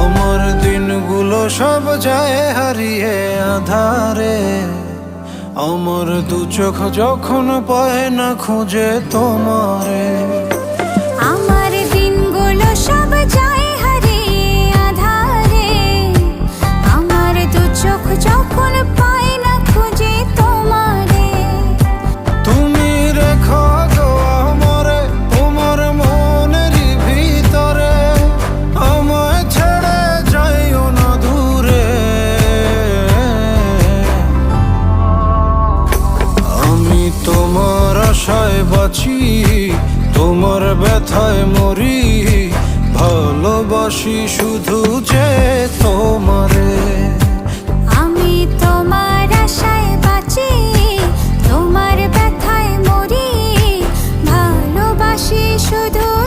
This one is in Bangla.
আমার দিনগুলো সব যায় হারিয়ে আধারে, আমার দু চোখ যখন পায় না খুঁজে তোমারে। আমার দিনগুলো সব যায় হারিয়ে আঁধারে, আমার দু চোখ যখন পায় না খুঁজে তোমারে। তুমি রেখো গো আমারে তোমার মনেরই ভিতরে, আমায় ছেড়ে যাইও না দূরে। আমি তোমার আশায় বাঁচি, তোমার ব্যথায় মরি, ভালোবাসি শুধু যে তোমারে।